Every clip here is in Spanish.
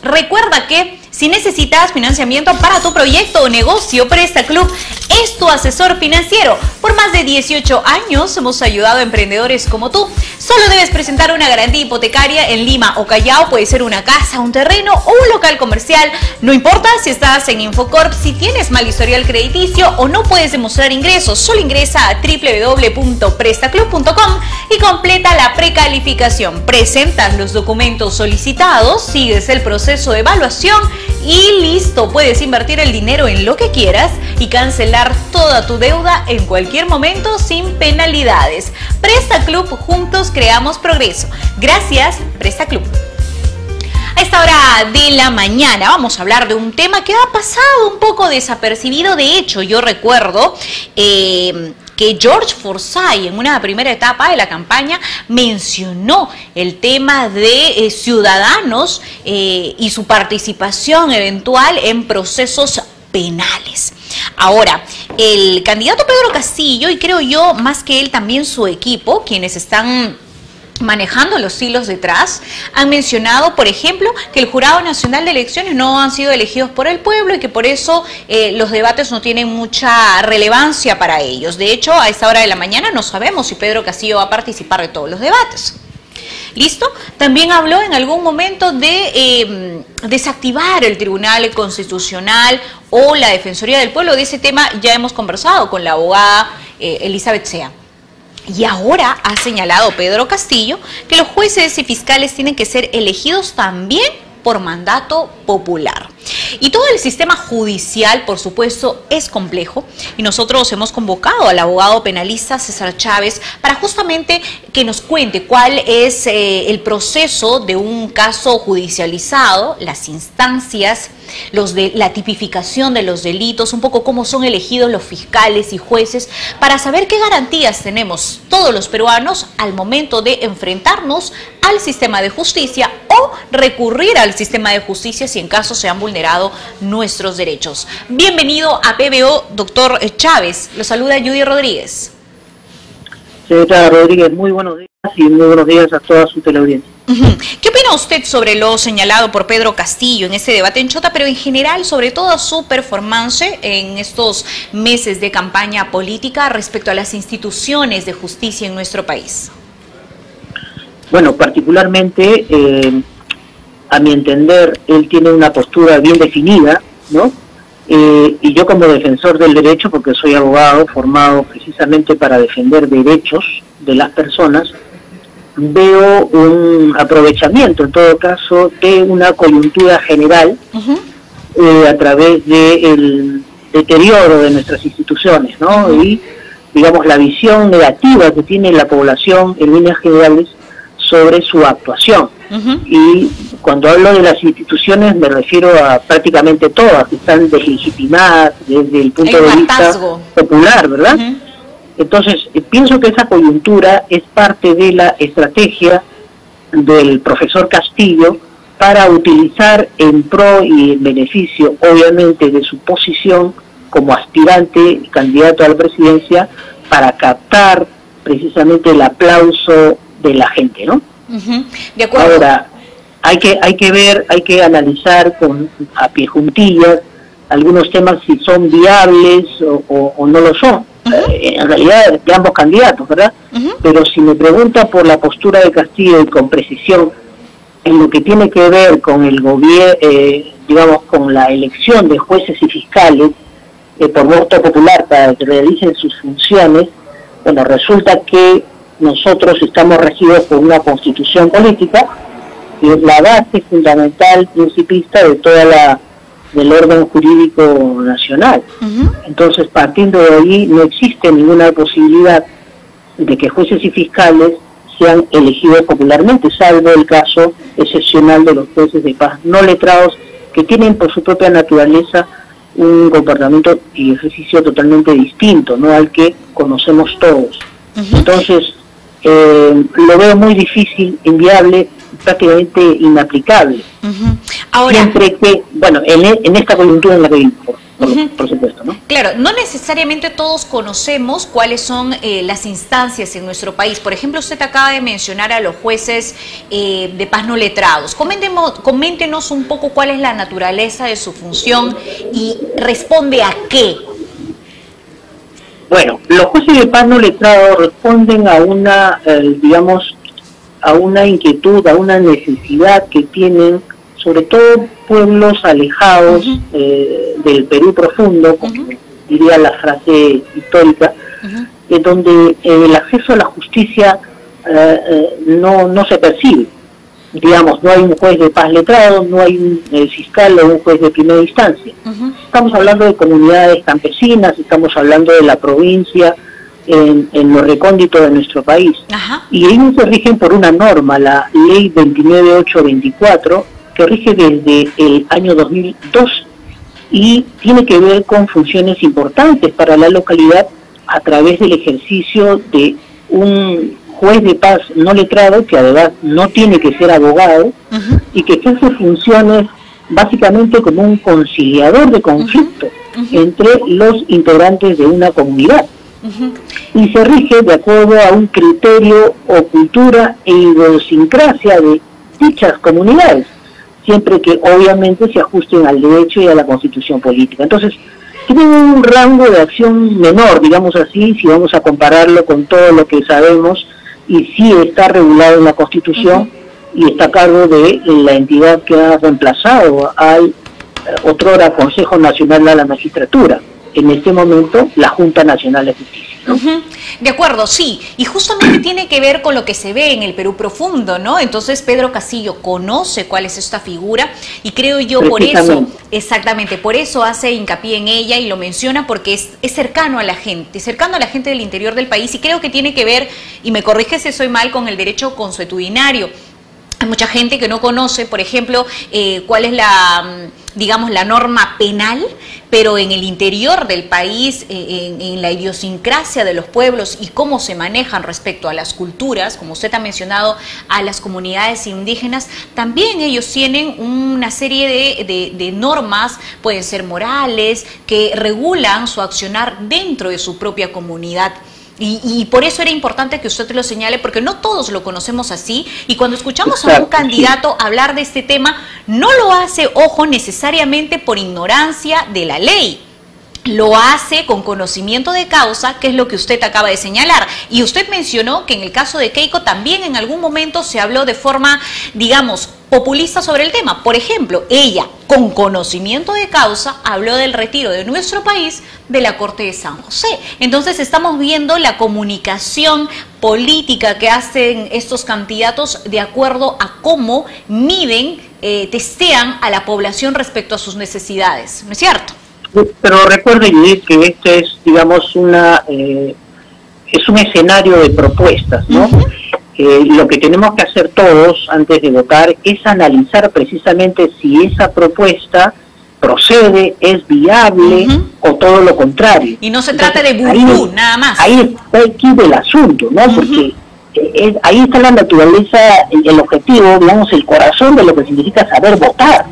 Recuerda que si necesitas financiamiento para tu proyecto o negocio, Presta Club es tu asesor financiero. Por más de 18 años hemos ayudado a emprendedores como tú. Solo debes presentar una garantía hipotecaria en Lima o Callao. Puede ser una casa, un terreno o un local comercial. No importa si estás en Infocorp, si tienes mal historial crediticio o no puedes demostrar ingresos. Solo ingresa a www.prestaclub.com y completa la precalificación. Presentas los documentos solicitados, sigues el proceso de evaluación y listo, puedes invertir el dinero en lo que quieras y cancelar toda tu deuda en cualquier momento sin penalidades. Presta Club, juntos creamos progreso. Gracias, Presta Club. A esta hora de la mañana vamos a hablar de un tema que ha pasado un poco desapercibido. De hecho, yo recuerdo que George Forsyth en una primera etapa de la campaña mencionó el tema de ciudadanos y su participación eventual en procesos penales. Ahora, el candidato Pedro Castillo, y creo yo más que él también su equipo, quienes están manejando los hilos detrás, han mencionado, por ejemplo, que el Jurado Nacional de Elecciones no han sido elegidos por el pueblo y que por eso los debates no tienen mucha relevancia para ellos. De hecho, a esta hora de la mañana no sabemos si Pedro Castillo va a participar de todos los debates. ¿Listo? También habló en algún momento de desactivar el Tribunal Constitucional o la Defensoría del Pueblo. De ese tema ya hemos conversado con la abogada Elizabeth Sea. Y ahora ha señalado Pedro Castillo que los jueces y fiscales tienen que ser elegidos también por mandato popular. Y todo el sistema judicial, por supuesto, es complejo y nosotros hemos convocado al abogado penalista César Chávez para justamente que nos cuente cuál es el proceso de un caso judicializado, las instancias, la tipificación de los delitos, un poco cómo son elegidos los fiscales y jueces, para saber qué garantías tenemos todos los peruanos al momento de enfrentarnos al sistema de justicia o recurrir al sistema de justicia si en caso se han vulnerado nuestros derechos. Bienvenido a PBO, doctor Chávez. Lo saluda Judy Rodríguez. Señora Rodríguez, muy buenos días y muy buenos días a toda su teleaudiencia. ¿Qué opina usted sobre lo señalado por Pedro Castillo en ese debate en Chota, pero en general sobre toda su performance en estos meses de campaña política respecto a las instituciones de justicia en nuestro país? Bueno, particularmente, a mi entender, él tiene una postura bien definida, ¿no? Y yo como defensor del derecho, porque soy abogado formado precisamente para defender derechos de las personas, veo un aprovechamiento, en todo caso, de una coyuntura general a través del deterioro de nuestras instituciones, ¿no? Y, digamos, la visión negativa que tiene la población en líneas generales sobre su actuación. Y cuando hablo de las instituciones me refiero a prácticamente todas, que están deslegitimadas desde el punto de vista popular, ¿verdad? Entonces, pienso que esa coyuntura es parte de la estrategia del profesor Castillo para utilizar en pro y en beneficio, obviamente, de su posición como aspirante y candidato a la presidencia, para captar precisamente el aplauso de la gente, ¿no? De acuerdo. Ahora, hay que ver, hay que analizar a pie juntillas algunos temas si son viables o no lo son. En realidad de ambos candidatos, ¿verdad? Pero si me pregunta por la postura de Castillo y con precisión en lo que tiene que ver con el gobierno, digamos, con la elección de jueces y fiscales por voto popular para que realicen sus funciones, bueno, resulta que nosotros estamos regidos por una constitución política que es la base fundamental, principista de del orden jurídico nacional. Entonces, partiendo de ahí, no existe ninguna posibilidad de que jueces y fiscales sean elegidos popularmente, salvo el caso excepcional de los jueces de paz no letrados, que tienen por su propia naturaleza un comportamiento y ejercicio totalmente distinto, ¿no?, al que conocemos todos. Entonces, lo veo muy difícil, inviable, prácticamente inaplicable. Ahora, siempre que, bueno, en esta coyuntura en la que vivimos. por supuesto, ¿no? Claro, no necesariamente todos conocemos cuáles son las instancias en nuestro país. Por ejemplo, usted acaba de mencionar a los jueces de paz no letrados. Coméntenos un poco cuál es la naturaleza de su función y responde a qué. Bueno, los jueces de paz no letrados responden a una, digamos, a una inquietud, a una necesidad que tienen sobre todo pueblos alejados del Perú profundo, como diría la frase histórica, donde el acceso a la justicia no se percibe. Digamos, no hay un juez de paz letrado, no hay un fiscal o un juez de primera instancia. Estamos hablando de comunidades campesinas, estamos hablando de la provincia, en lo recóndito de nuestro país. Y ellos se rigen por una norma, la Ley 29824, que rige desde el año 2002 y tiene que ver con funciones importantes para la localidad a través del ejercicio de un juez de paz no letrado, que además no tiene que ser abogado, y que ejerce funciones básicamente como un conciliador de conflictos entre los integrantes de una comunidad. Y se rige de acuerdo a un criterio o cultura e idiosincrasia de dichas comunidades, siempre que obviamente se ajusten al derecho y a la constitución política. Entonces, tienen un rango de acción menor, digamos así, si vamos a compararlo con todo lo que sabemos, y sí está regulado en la Constitución y está a cargo de la entidad que ha reemplazado al otrora Consejo Nacional de la Magistratura, en este momento la Junta Nacional de Justicia, ¿no? De acuerdo, sí, y justamente tiene que ver con lo que se ve en el Perú profundo, ¿no? Entonces Pedro Castillo conoce cuál es esta figura y creo yo por eso, exactamente, por eso hace hincapié en ella y lo menciona porque es cercano a la gente del interior del país, y creo que tiene que ver, y me corrige si soy mal, con el derecho consuetudinario. Hay mucha gente que no conoce, por ejemplo, cuál es digamos, la norma penal, pero en el interior del país, en la idiosincrasia de los pueblos y cómo se manejan respecto a las culturas, como usted ha mencionado, a las comunidades indígenas, también ellos tienen una serie de normas, pueden ser morales, que regulan su accionar dentro de su propia comunidad. Y por eso era importante que usted lo señale, porque no todos lo conocemos así, y cuando escuchamos a un candidato hablar de este tema, no lo hace, ojo, necesariamente por ignorancia de la ley. Lo hace con conocimiento de causa, que es lo que usted acaba de señalar. Y usted mencionó que en el caso de Keiko también en algún momento se habló de forma, digamos, populista sobre el tema. Por ejemplo, ella, con conocimiento de causa, habló del retiro de nuestro país de la Corte de San José. Entonces estamos viendo la comunicación política que hacen estos candidatos de acuerdo a cómo miden, testean a la población respecto a sus necesidades, ¿no es cierto? Pero recuerde, Judith, que este es, digamos, es un escenario de propuestas, ¿no? Lo que tenemos que hacer todos antes de votar es analizar precisamente si esa propuesta procede, es viable o todo lo contrario. Y no se trata de vudú, nada más. Ahí está el quid del asunto, ¿no? Porque ahí está la naturaleza, el objetivo, digamos, el corazón de lo que significa saber votar.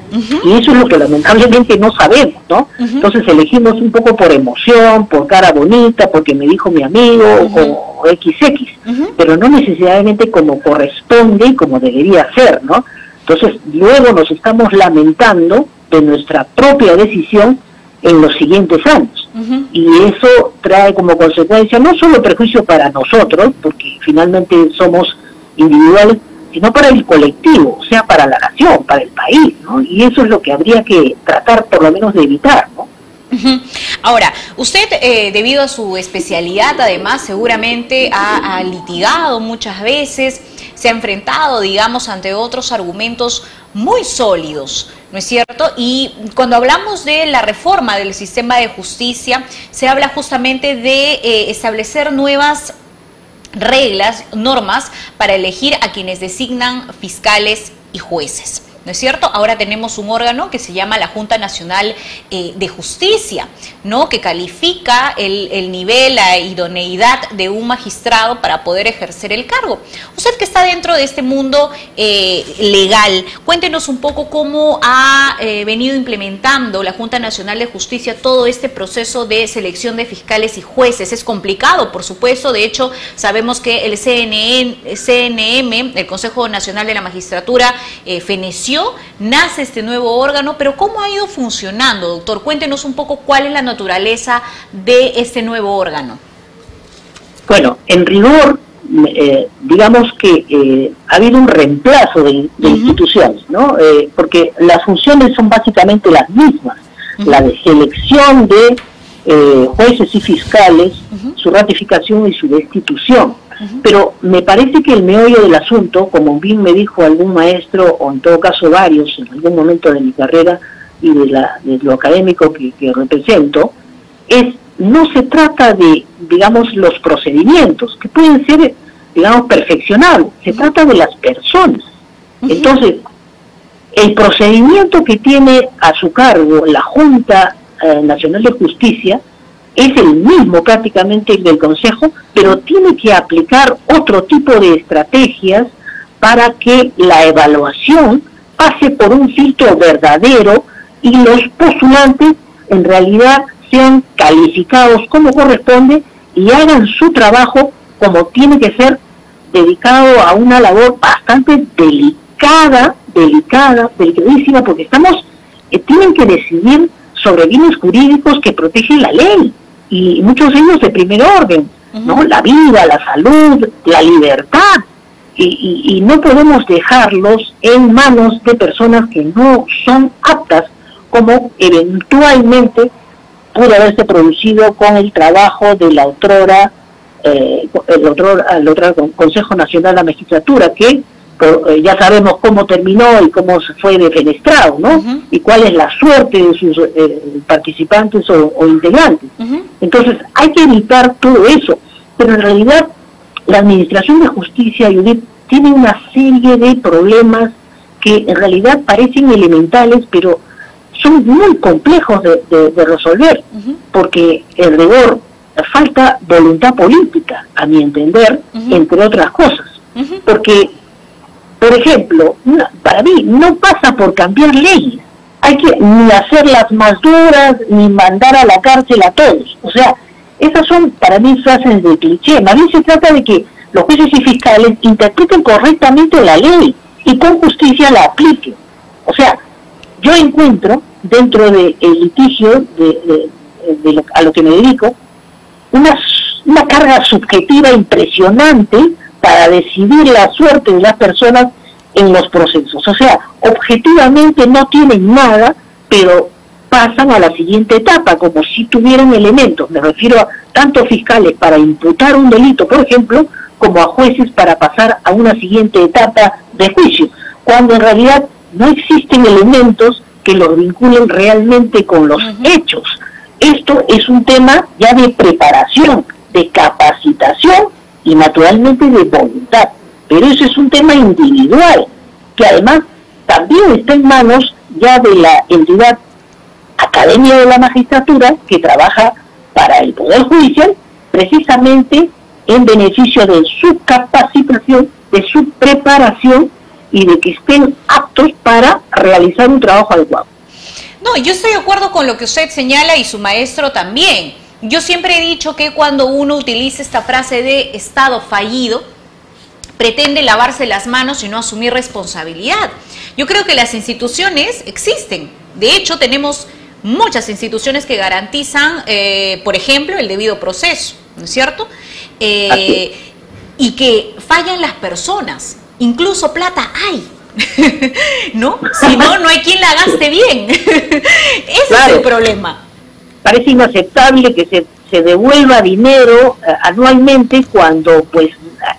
Y eso es lo que lamentablemente no sabemos, ¿no? Entonces elegimos un poco por emoción, por cara bonita, porque me dijo mi amigo, o XX, pero no necesariamente como corresponde y como debería ser, ¿no? Entonces luego nos estamos lamentando de nuestra propia decisión en los siguientes años. Y eso trae como consecuencia no solo perjuicio para nosotros, porque finalmente somos individuales, sino para el colectivo, o sea, para la nación, para el país, ¿no? Y eso es lo que habría que tratar por lo menos de evitar, ¿no? Ahora, usted, debido a su especialidad, además, seguramente ha litigado muchas veces, se ha enfrentado, digamos, ante otros argumentos muy sólidos, ¿no es cierto? Y cuando hablamos de la reforma del sistema de justicia, se habla justamente de establecer nuevas reglas, normas para elegir a quienes designan fiscales y jueces, ¿no es cierto? Ahora tenemos un órgano que se llama la Junta Nacional de Justicia, ¿no? Que califica el nivel, la idoneidad de un magistrado para poder ejercer el cargo. Usted que está dentro de este mundo legal, cuéntenos un poco cómo ha venido implementando la Junta Nacional de Justicia todo este proceso de selección de fiscales y jueces. Es complicado, por supuesto. De hecho, sabemos que el CNM, el Consejo Nacional de la Magistratura, feneció, nace este nuevo órgano, pero ¿cómo ha ido funcionando, doctor? Cuéntenos un poco cuál es la naturaleza de este nuevo órgano. Bueno, en rigor, digamos que ha habido un reemplazo de instituciones, ¿no? Porque las funciones son básicamente las mismas, la de selección de jueces y fiscales, su ratificación y su destitución. Pero me parece que el meollo del asunto, como bien me dijo algún maestro, o en todo caso varios, en algún momento de mi carrera y de lo académico que represento, no se trata de, digamos, los procedimientos, que pueden ser, digamos, perfeccionables, se trata de las personas. Entonces, el procedimiento que tiene a su cargo la Junta Nacional de Justicia es el mismo prácticamente el del Consejo, pero tiene que aplicar otro tipo de estrategias para que la evaluación pase por un filtro verdadero y los postulantes en realidad sean calificados como corresponde y hagan su trabajo como tiene que ser, dedicado a una labor bastante delicadísima, porque tienen que decidir sobre bienes jurídicos que protegen la ley, y muchos de ellos de primer orden, ¿no? La vida, la salud, la libertad, y no podemos dejarlos en manos de personas que no son aptas, como eventualmente pudo haberse producido con el trabajo de la el otro Consejo Nacional de la Magistratura, que ya sabemos cómo terminó y cómo se fue defenestrado, ¿no? Y cuál es la suerte de sus participantes o integrantes. Entonces hay que evitar todo eso, pero en realidad la Administración de Justicia, Judith, tiene una serie de problemas que en realidad parecen elementales, pero son muy complejos de resolver, porque en rigor falta voluntad política, a mi entender, entre otras cosas. Porque, por ejemplo, para mí no pasa por cambiar leyes, hay que ni hacerlas más duras, ni mandar a la cárcel a todos. O sea, esas son para mí frases de cliché. Más bien se trata de que los jueces y fiscales interpreten correctamente la ley y con justicia la apliquen. O sea, yo encuentro dentro del litigio a lo que me dedico una carga subjetiva impresionante para decidir la suerte de las personas en los procesos. O sea, objetivamente no tienen nada, pero pasan a la siguiente etapa, como si tuvieran elementos. Me refiero a tanto fiscales para imputar un delito, por ejemplo, como a jueces para pasar a una siguiente etapa de juicio, cuando en realidad no existen elementos que los vinculen realmente con los hechos. Esto es un tema ya de preparación, de capacitación y naturalmente de voluntad. Pero eso es un tema individual, que además también está en manos ya de la entidad Academia de la Magistratura, que trabaja para el Poder Judicial, precisamente en beneficio de su capacitación, de su preparación y de que estén aptos para realizar un trabajo adecuado. No, yo estoy de acuerdo con lo que usted señala y su maestro también. Yo siempre he dicho que cuando uno utiliza esta frase de Estado fallido, pretende lavarse las manos y no asumir responsabilidad. Yo creo que las instituciones existen. De hecho, tenemos muchas instituciones que garantizan, por ejemplo, el debido proceso, ¿no es cierto? Y que fallan las personas. Incluso plata hay, ¿no? Si no, no hay quien la gaste bien. Ese es el problema. Parece inaceptable que se devuelva dinero anualmente cuando pues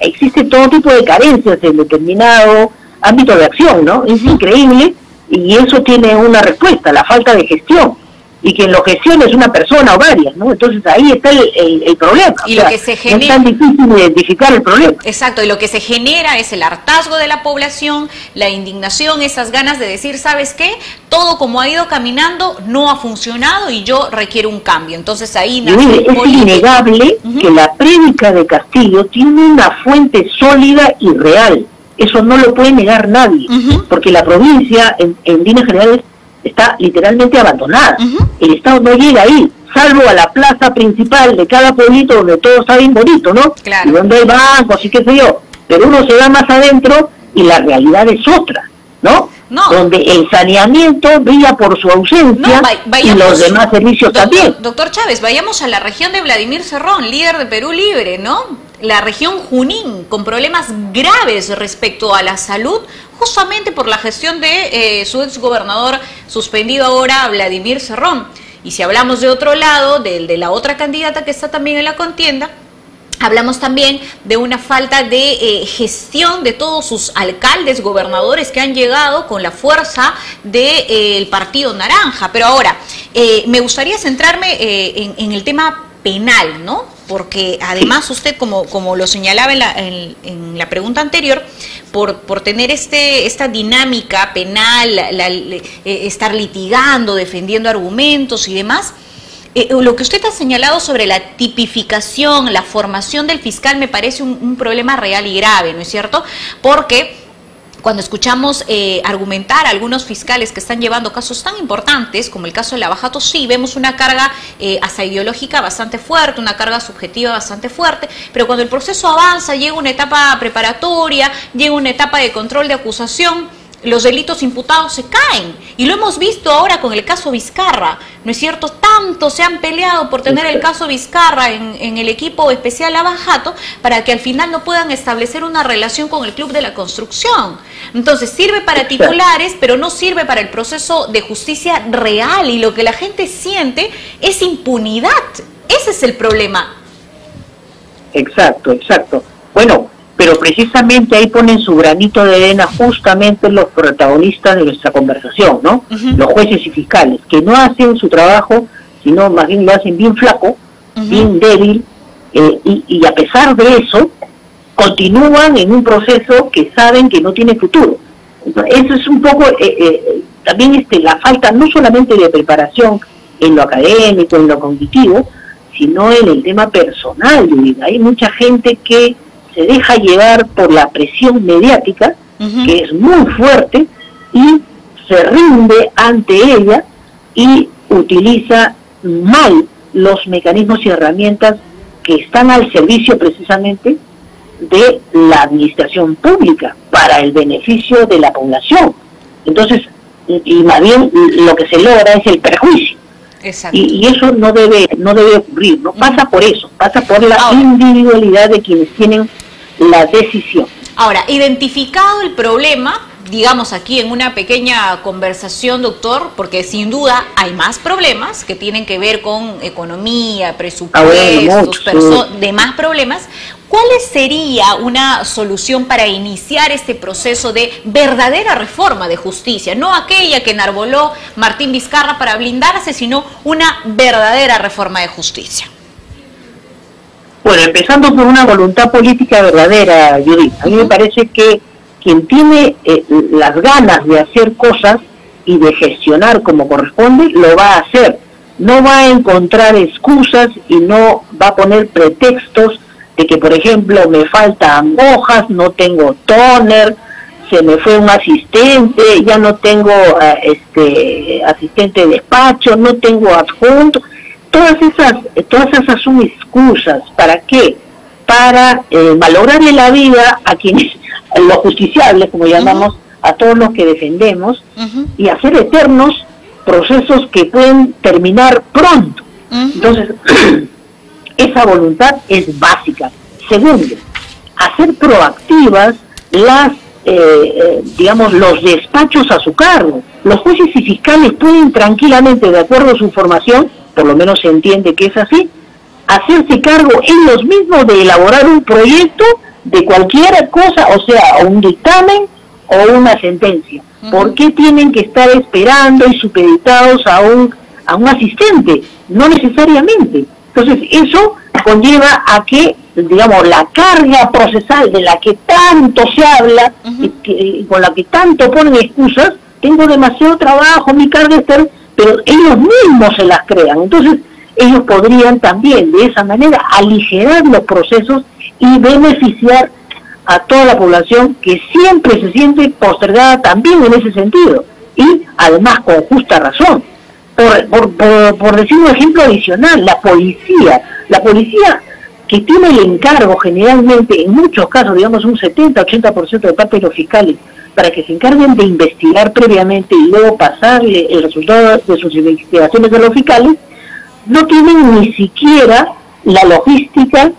existe todo tipo de carencias en determinado ámbito de acción, ¿no? Es increíble, y eso tiene una respuesta, la falta de gestión. y quien lo gestiona es una persona o varias, ¿no? Entonces ahí está el problema. Y lo que se genera, no es tan difícil identificar el problema. Exacto, y lo que se genera es el hartazgo de la población, la indignación, esas ganas de decir, ¿sabes qué? Todo como ha ido caminando no ha funcionado y yo requiero un cambio. Entonces ahí nace es innegable que la prédica de Castillo tiene una fuente sólida y real. Eso no lo puede negar nadie, porque la provincia, en líneas generales, está literalmente abandonada. El Estado no llega ahí, salvo a la plaza principal de cada pueblito donde todo está bien bonito, ¿no? Claro. Y donde hay bancos y qué sé yo. Pero uno se va más adentro y la realidad es otra, ¿no? Donde el saneamiento brilla por su ausencia y los demás servicios también. Doctor Chávez, vayamos a la región de Vladimir Cerrón, líder de Perú Libre, ¿no? La región Junín, con problemas graves respecto a la salud, justamente por la gestión de su exgobernador suspendido ahora, Vladimir Cerrón. Y si hablamos de otro lado, de la otra candidata que está también en la contienda, hablamos también de una falta de gestión de todos sus alcaldes, gobernadores que han llegado con la fuerza del Partido Naranja. Pero ahora, me gustaría centrarme en el tema penal, ¿no? Porque además usted, como lo señalaba en la pregunta anterior, por tener esta dinámica penal, estar litigando, defendiendo argumentos y demás, lo que usted ha señalado sobre la tipificación, la formación del fiscal me parece un problema real y grave, ¿no es cierto? Porque cuando escuchamos argumentar a algunos fiscales que están llevando casos tan importantes como el caso de Lavajato, sí, vemos una carga hasta ideológica bastante fuerte, una carga subjetiva bastante fuerte, pero cuando el proceso avanza, llega una etapa preparatoria, llega una etapa de control de acusación, los delitos imputados se caen, y lo hemos visto ahora con el caso Vizcarra, ¿no es cierto? Tanto se han peleado por tener el caso Vizcarra en el equipo especial Lavajato para que al final no puedan establecer una relación con el Club de la Construcción. Entonces sirve para titulares, pero no sirve para el proceso de justicia real, y lo que la gente siente es impunidad. Ese es el problema. Exacto. Bueno, pero precisamente ahí ponen su granito de arena justamente los protagonistas de nuestra conversación, ¿no? Los jueces y fiscales, que no hacen su trabajo, sino más bien lo hacen bien flaco, bien débil, y a pesar de eso, continúan en un proceso que saben que no tiene futuro. Entonces, eso es un poco también la falta no solamente de preparación en lo académico, en lo cognitivo, sino en el tema personal. Hay mucha gente que se deja llevar por la presión mediática, que es muy fuerte, y se rinde ante ella y utiliza mal los mecanismos y herramientas que están al servicio precisamente de la administración pública para el beneficio de la población. Entonces, y más bien lo que se logra es el perjuicio. Y eso no debe ocurrir, no pasa por eso, pasa por la individualidad de quienes tienen la decisión. Ahora, identificado el problema, digamos aquí en una pequeña conversación, doctor, porque sin duda hay más problemas que tienen que ver con economía, presupuestos, demás problemas. ¿Cuál sería una solución para iniciar este proceso de verdadera reforma de justicia? No aquella que enarboló Martín Vizcarra para blindarse, sino una verdadera reforma de justicia. Bueno, empezando por una voluntad política verdadera, Judith. A mí me parece que quien tiene las ganas de hacer cosas y de gestionar como corresponde, lo va a hacer. No va a encontrar excusas y no va a poner pretextos de que, por ejemplo, me faltan hojas, no tengo toner, se me fue un asistente, ya no tengo asistente de despacho, no tengo adjunto. Todas esas son excusas. ¿Para qué? Para valorarle la vida a quienes, los justiciables, como llamamos, a todos los que defendemos, y hacer eternos procesos que pueden terminar pronto. Entonces, esa voluntad es básica. Segundo, hacer proactivas los despachos a su cargo. Los jueces y fiscales pueden tranquilamente, de acuerdo a su formación, por lo menos se entiende que es así, hacerse cargo ellos mismos de elaborar un proyecto de cualquier cosa, o sea, un dictamen o una sentencia. ¿Por qué tienen que estar esperando y supeditados a a un asistente, no necesariamente. Entonces eso conlleva a que, digamos, la carga procesal de la que tanto se habla, y con la que tanto ponen excusas, tengo demasiado trabajo, mi carga está, pero ellos mismos se las crean. Entonces ellos podrían también de esa manera aligerar los procesos y beneficiar a toda la población que siempre se siente postergada también en ese sentido, y además con justa razón. Por decir un ejemplo adicional, la policía que tiene el encargo generalmente, en muchos casos, digamos un 70-80% de parte de los fiscales, para que se encarguen de investigar previamente y luego pasarle el resultado de sus investigaciones a los fiscales, no tienen ni siquiera la logística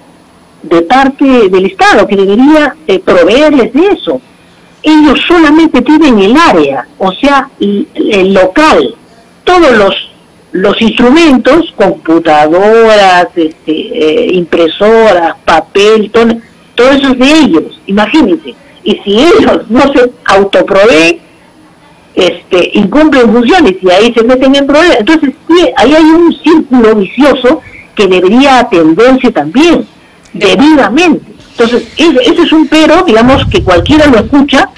de parte del Estado, que debería proveerles de eso. Ellos solamente tienen el área, o sea, el local, todos los instrumentos, computadoras, impresoras, papel, todo eso es de ellos, imagínense. Y si ellos no se autoproveen, incumplen funciones y ahí se meten en problemas. Entonces, sí, ahí hay un círculo vicioso que debería atenderse también, debidamente. Entonces, ese es un pero, digamos, que cualquiera lo escucha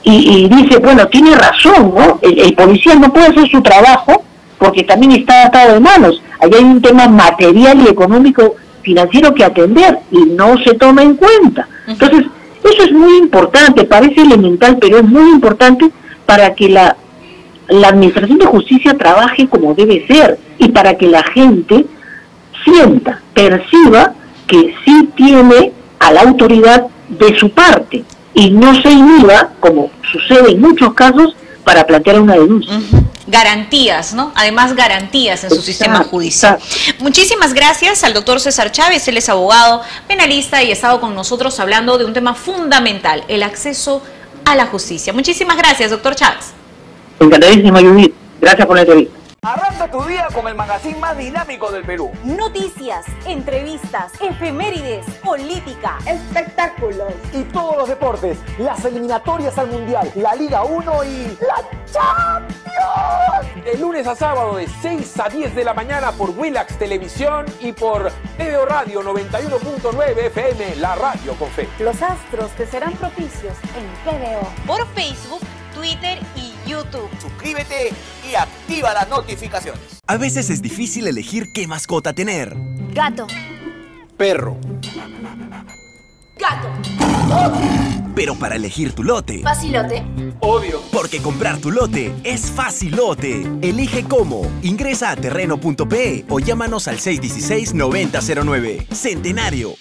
y dice, bueno, tiene razón, ¿no? El policía no puede hacer su trabajo porque también está atado de manos. Allá hay un tema material y económico financiero que atender y no se toma en cuenta. Entonces, eso es muy importante, parece elemental, pero es muy importante para que la Administración de Justicia trabaje como debe ser y para que la gente sienta, perciba que sí tiene a la autoridad de su parte y no se inhiba, como sucede en muchos casos, para plantear una denuncia. Garantías, ¿no? Además, garantías en su sistema judicial. Muchísimas gracias al doctor César Chávez, él es abogado penalista y ha estado con nosotros hablando de un tema fundamental, el acceso a la justicia. Muchísimas gracias, doctor Chávez. Encantadísimo, Judith. Gracias por la entrevista. Arranca tu día con el magazine más dinámico del Perú. Noticias, entrevistas, efemérides, política, espectáculos y todos los deportes, las eliminatorias al Mundial, la Liga 1 y la Champions. De lunes a sábado de 6 a 10 de la mañana por Willax Televisión y por TVO Radio 91.9 FM, la radio con fe. Los astros te serán propicios en TVO. Por Facebook, Twitter y YouTube. Suscríbete y activa las notificaciones. A veces es difícil elegir qué mascota tener. Gato. Perro. Gato. Pero para elegir tu lote... Facilote. Obvio. Porque comprar tu lote es facilote. Elige cómo. Ingresa a terreno.pe o llámanos al 616-9009. Centenario.